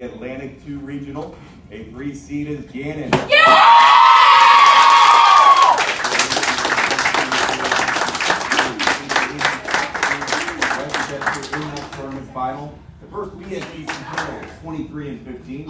Atlantic 2 Regional, a 3 seed is Gannon. Yeah! In that tournament final, the first we had Seton Hill 23-15.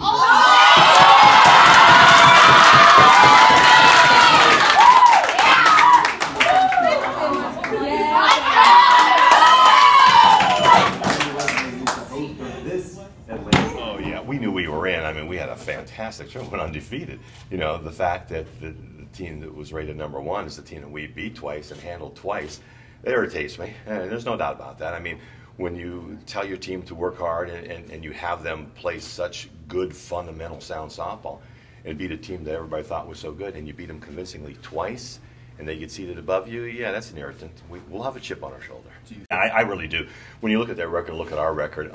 Oh yeah, we knew we were in. I mean, we had a fantastic show, went undefeated. You know, the fact that the team that was rated #1 is the team that we beat twice and handled twice, it irritates me. And there's no doubt about that. I mean, when you tell your team to work hard and you have them play such good, fundamental, sound softball and beat a team that everybody thought was so good, and you beat them convincingly twice, and they get seated above you, yeah, that's an irritant. We'll have a chip on our shoulder. I really do. When you look at their record, look at our record,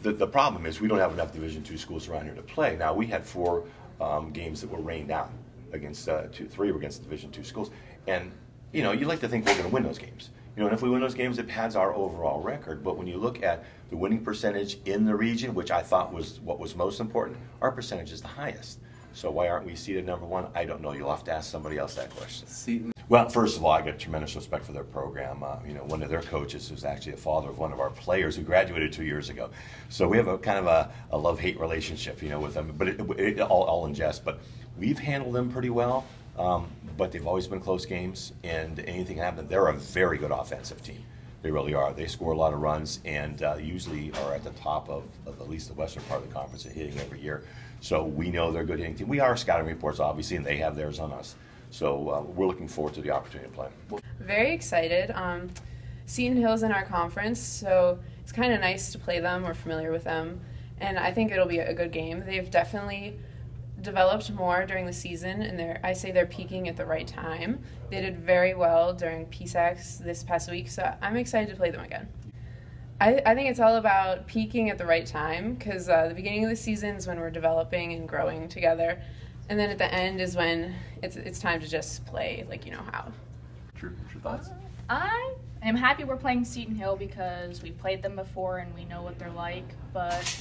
the problem is we don't have enough Division II schools around here to play. Now, we had 4 games that were rained out against 3 were against Division II schools, and you know, you like to think we're going to win those games. You know, and if we win those games, it pads our overall record. But when you look at the winning percentage in the region, which I thought was what was most important, our percentage is the highest. So why aren't we seated #1? I don't know. You'll have to ask somebody else that question. Seton. Well, first of all, I got tremendous respect for their program. You know, one of their coaches was actually a father of one of our players who graduated 2 years ago. So we have a kind of a love-hate relationship, you know, with them. But it all in jest. But we've handled them pretty well. But they've always been close games, and anything can happen. They're a very good offensive team. They really are. They score a lot of runs, and usually are at the top of at least the western part of the conference at hitting every year. So we know they're a good hitting team. We are scouting reports, obviously, and they have theirs on us. So we're looking forward to the opportunity to play. Very excited. Seton Hill's in our conference, so it's kind of nice to play them. We're familiar with them, and I think it'll be a good game. They've definitely developed more during the season, and I say they're peaking at the right time. They did very well during PSACs this past week, so I'm excited to play them again. I think it's all about peaking at the right time, because the beginning of the season is when we're developing and growing together, and then at the end is when it's time to just play like you know how. Your thoughts? I am happy we're playing Seton Hill because we played them before and we know what they're like, but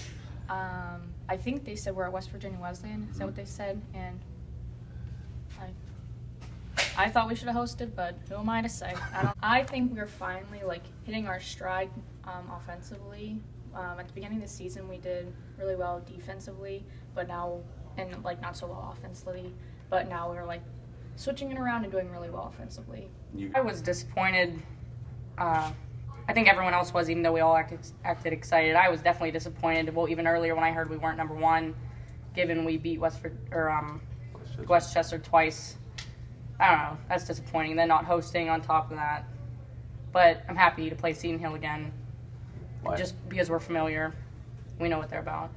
I think they said we're at West Virginia Wesleyan. Is that what they said? And I thought we should have hosted, but who am I to say? I think we're finally like hitting our stride offensively. At the beginning of the season, we did really well defensively, but now and like not so well offensively. But now we're like switching it around and doing really well offensively. I was disappointed. I think everyone else was, even though we all acted excited. I was definitely disappointed. Well, even earlier when I heard we weren't #1, given we beat Westchester twice. I don't know. That's disappointing. Then not hosting on top of that. But I'm happy to play Seton Hill again. Why? Just because we're familiar. We know what they're about.